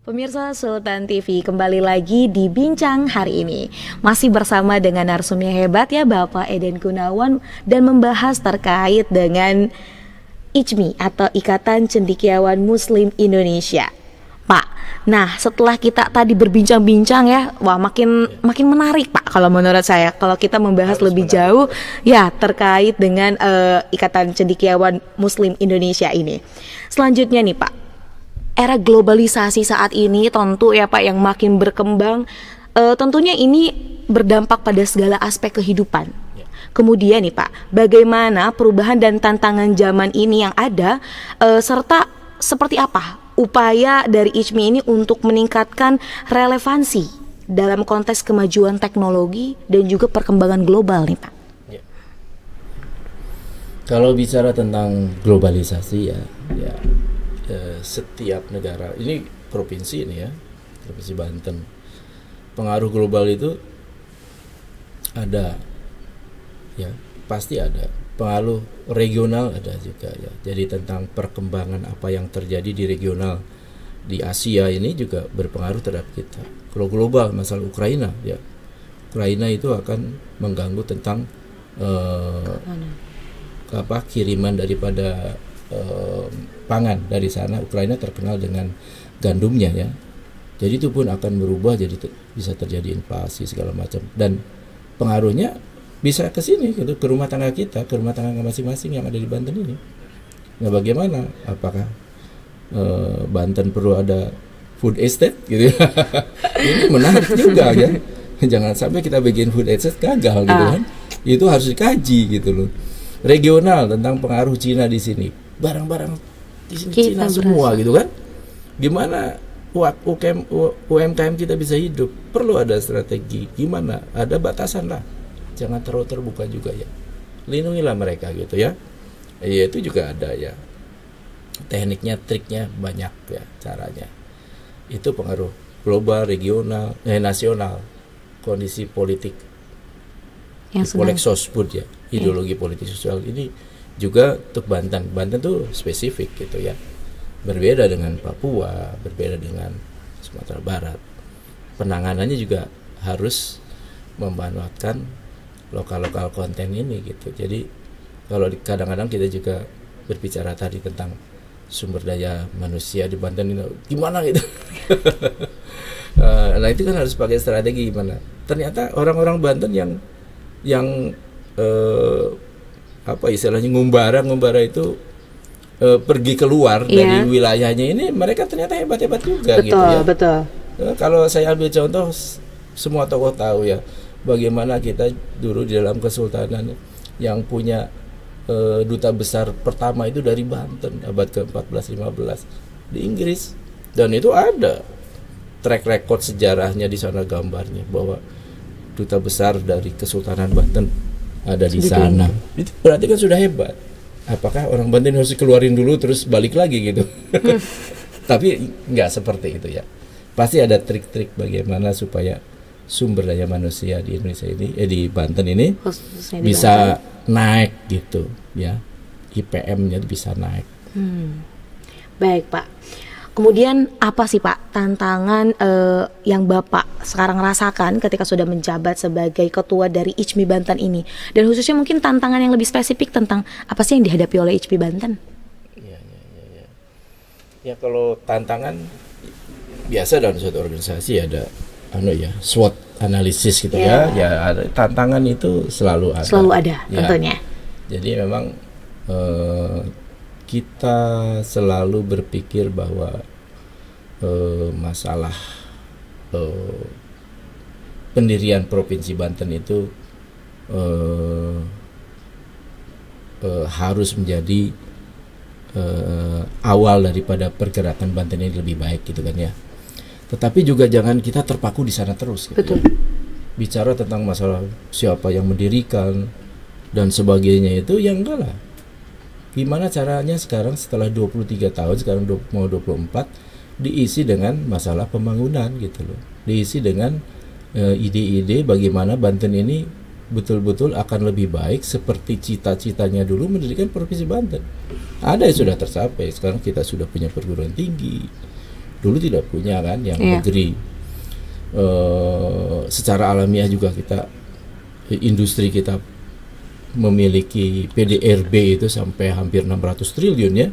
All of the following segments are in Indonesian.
Pemirsa Sultan TV kembali lagi di Bincang hari ini. Masih bersama dengan narsumnya hebat ya, Bapak Eden Gunawan, dan membahas terkait dengan ICMI atau Ikatan Cendekiawan Muslim Indonesia. Pak, nah setelah kita tadi berbincang-bincang ya, wah makin menarik Pak kalau menurut saya. Kalau kita membahas lebih jauh ya terkait dengan Ikatan Cendekiawan Muslim Indonesia ini. Selanjutnya nih Pak, era globalisasi saat ini tentu ya Pak yang makin berkembang, tentunya ini berdampak pada segala aspek kehidupan. Kemudian nih Pak, bagaimana perubahan dan tantangan zaman ini yang ada, serta seperti apa upaya dari ICMI ini untuk meningkatkan relevansi dalam konteks kemajuan teknologi dan juga perkembangan global nih Pak? Ya. Kalau bicara tentang globalisasi ya setiap negara, ini provinsi ini ya, Provinsi Banten, pengaruh global itu ada ya, pasti ada. Pengaruh regional ada juga ya. Jadi tentang perkembangan apa yang terjadi di regional di Asia ini juga berpengaruh terhadap kita. Kalau global, masalah Ukraina ya, Ukraina itu akan mengganggu tentang kiriman daripada pangan dari sana. Ukraina terkenal dengan gandumnya ya, jadi itu pun akan berubah, jadi bisa terjadi inflasi segala macam, dan pengaruhnya bisa ke sini gitu, ke rumah tangga kita, ke rumah tangga masing-masing yang ada di Banten ini. Nah bagaimana, apakah Banten perlu ada food estate gitu ya? Ini menarik juga ya, jangan sampai kita bikin food estate gagal gitu kan. Itu harus dikaji gitu loh. Regional, tentang pengaruh Cina di sini, barang-barang di sini Cina semua gitu kan. Gimana UMKM kita bisa hidup? Perlu ada strategi. Gimana? Ada batasan lah. Jangan terlalu terbuka juga ya. Lindungilah mereka gitu ya. Ya itu juga ada ya. Tekniknya, triknya banyak ya caranya. Itu pengaruh global, regional, nasional. Kondisi politik. Yang sedang sosbud ya. Ideologi politik sosial ini juga untuk Banten. Banten tuh spesifik gitu ya. Berbeda dengan Papua, berbeda dengan Sumatera Barat. Penanganannya juga harus memanfaatkan lokal-lokal konten ini gitu. Jadi kalau kadang-kadang kita juga berbicara tadi tentang sumber daya manusia di Banten ini gimana gitu. Nah itu kan harus pakai strategi gimana. Ternyata orang-orang Banten yang apa istilahnya ngumbara itu pergi keluar dari wilayahnya ini, mereka ternyata hebat-hebat juga gitu ya. Betul. Kalau saya ambil contoh, semua tokoh tahu ya bagaimana kita dulu di dalam kesultanan yang punya duta besar pertama itu dari Banten abad ke-14-15 di Inggris, dan itu ada track record sejarahnya di sana, gambarnya bahwa duta besar dari Kesultanan Banten ada di sana. Itu berarti kan sudah hebat. Apakah orang Banten harus keluarin dulu terus balik lagi gitu? Tapi nggak seperti itu ya. Pasti ada trik-trik bagaimana supaya sumber daya manusia di Indonesia ini, di Banten ini bisa naik gitu ya. IPM-nya bisa naik. Baik Pak. Kemudian apa sih Pak tantangan yang Bapak sekarang rasakan ketika sudah menjabat sebagai ketua dari ICMI Banten ini? Dan khususnya mungkin tantangan yang lebih spesifik tentang apa sih yang dihadapi oleh ICMI Banten? Ya kalau tantangan biasa dalam suatu organisasi ada SWOT analisis gitu ya. Ya ada, tantangan itu selalu ada. Selalu ada ya, tentunya. Jadi memang kita selalu berpikir bahwa masalah pendirian Provinsi Banten itu harus menjadi awal daripada pergerakan Banten ini lebih baik gitu kan ya. Tetapi juga jangan kita terpaku di sana terus gitu. Betul. Ya. Bicara tentang masalah siapa yang mendirikan dan sebagainya itu ya enggak lah. Gimana caranya sekarang setelah 23 tahun, sekarang mau 24, diisi dengan masalah pembangunan gitu loh. Diisi dengan ide-ide bagaimana Banten ini betul-betul akan lebih baik seperti cita-citanya dulu mendirikan Provinsi Banten. Ada yang sudah tercapai, sekarang kita sudah punya perguruan tinggi, dulu tidak punya kan yang negeri. Secara alamiah juga industri kita memiliki PDRB itu sampai hampir 600 triliun ya.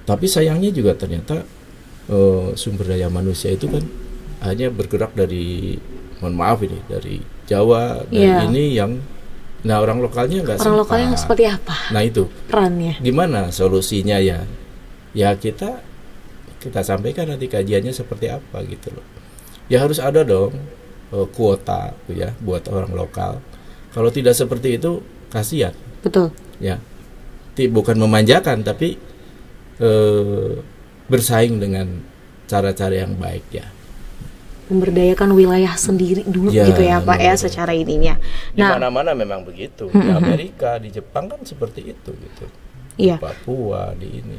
Tapi sayangnya juga ternyata sumber daya manusia itu kan hanya bergerak dari, mohon maaf ini, dari Jawa, dari ini yang, nah orang lokalnya nggak sempat. Orang lokalnya seperti apa? Nah itu perannya. Gimana solusinya ya? Ya kita sampaikan nanti kajiannya seperti apa gitu loh. Ya harus ada dong kuota ya buat orang lokal. Kalau tidak seperti itu kasihan. Betul. Ya, bukan memanjakan tapi bersaing dengan cara-cara yang baik ya. Memberdayakan wilayah sendiri dulu gitu ya Pak ya secara ininya. Di mana-mana memang begitu. Di Amerika, di Jepang kan seperti itu gitu. Di Papua, di ini.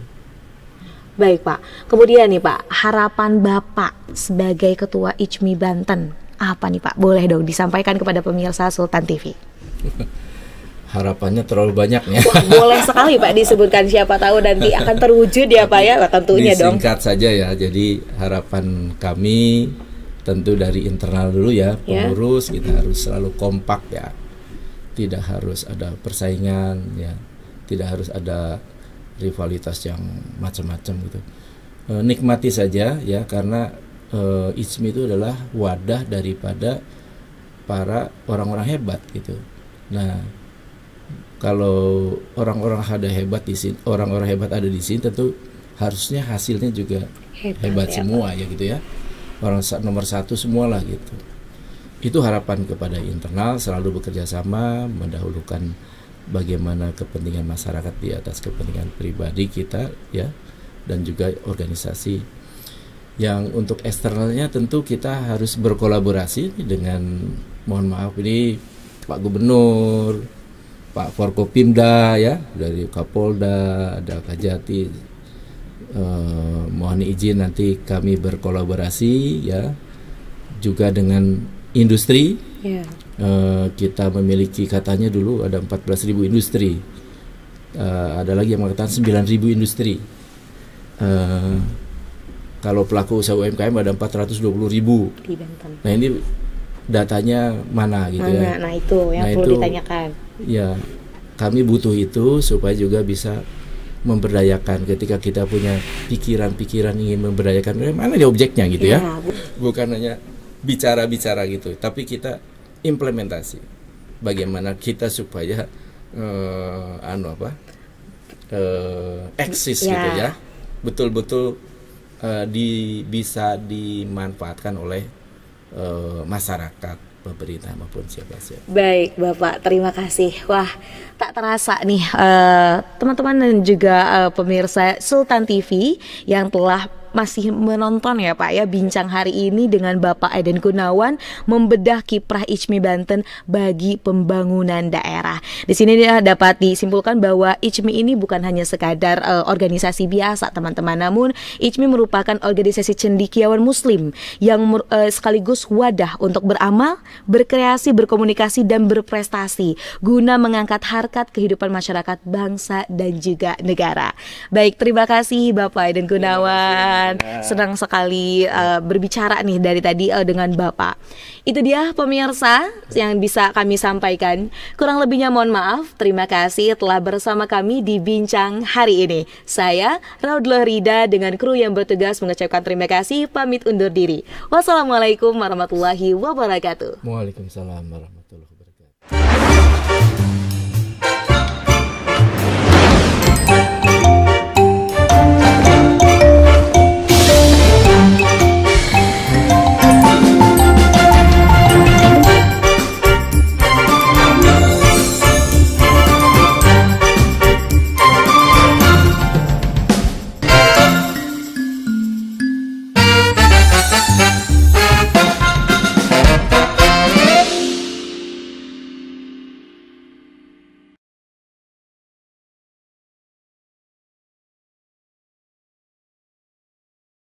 Baik Pak. Kemudian nih Pak, harapan Bapak sebagai Ketua ICMI Banten apa nih Pak? Boleh dong disampaikan kepada pemirsa Sultan TV. Harapannya terlalu banyak ya. Wah, boleh sekali Pak disebutkan, siapa tahu nanti akan terwujud ya Pak ya, tentunya dong. Disingkat saja ya. Jadi harapan kami tentu dari internal dulu ya, pengurus kita harus selalu kompak ya. Tidak harus ada persaingan ya. Tidak harus ada rivalitas yang macam-macam gitu. Nikmati saja ya, karena ICMI itu adalah wadah daripada para orang-orang hebat gitu. Nah, kalau orang-orang hebat ada di sini, tentu harusnya hasilnya juga hebat semua ya gitu ya. Orang nomor satu semualah gitu. Itu harapan kepada internal, selalu bekerja sama, mendahulukan bagaimana kepentingan masyarakat di atas kepentingan pribadi kita ya, dan juga organisasi. Yang untuk eksternalnya tentu kita harus berkolaborasi dengan, mohon maaf ini Pak Gubernur, Pak Forkopimda ya, dari Kapolda, ada Kajati. Mohon izin nanti kami berkolaborasi ya, juga dengan industri. Kita memiliki, katanya dulu ada 14.000 industri, ada lagi yang mengatakan 9.000 industri. Kalau pelaku usaha UMKM ada 420.000 di Banten. Nah ini datanya mana gitu ya? Nah itu yang perlu ditanyakan. Ya, kami butuh itu supaya juga bisa memberdayakan. Ketika kita punya pikiran-pikiran ingin memberdayakan, mana dia objeknya gitu ya? Bukan hanya bicara-bicara gitu, tapi kita implementasi. Bagaimana kita supaya eksis gitu ya, betul-betul bisa dimanfaatkan oleh masyarakat, pemerintah maupun siapa-siapa. Baik Bapak, terima kasih. Wah, tak terasa nih teman-teman dan juga pemirsa Sultan TV yang telah masih menonton ya Pak ya bincang hari ini dengan Bapak Eden Gunawan, membedah kiprah ICMI Banten bagi pembangunan daerah. Di sini dapat disimpulkan bahwa ICMI ini bukan hanya sekadar organisasi biasa teman-teman, namun ICMI merupakan organisasi cendekiawan muslim yang sekaligus wadah untuk beramal, berkreasi, berkomunikasi dan berprestasi guna mengangkat harkat kehidupan masyarakat, bangsa dan juga negara. Baik, terima kasih Bapak Eden Gunawan. Senang sekali berbicara nih dari tadi dengan Bapak. Itu dia pemirsa yang bisa kami sampaikan. Kurang lebihnya mohon maaf. Terima kasih telah bersama kami di Bincang hari ini. Saya Raudloh Rida dengan kru yang bertugas mengucapkan terima kasih, pamit undur diri. Wassalamualaikum warahmatullahi wabarakatuh. Waalaikumsalam warahmatullahi wabarakatuh.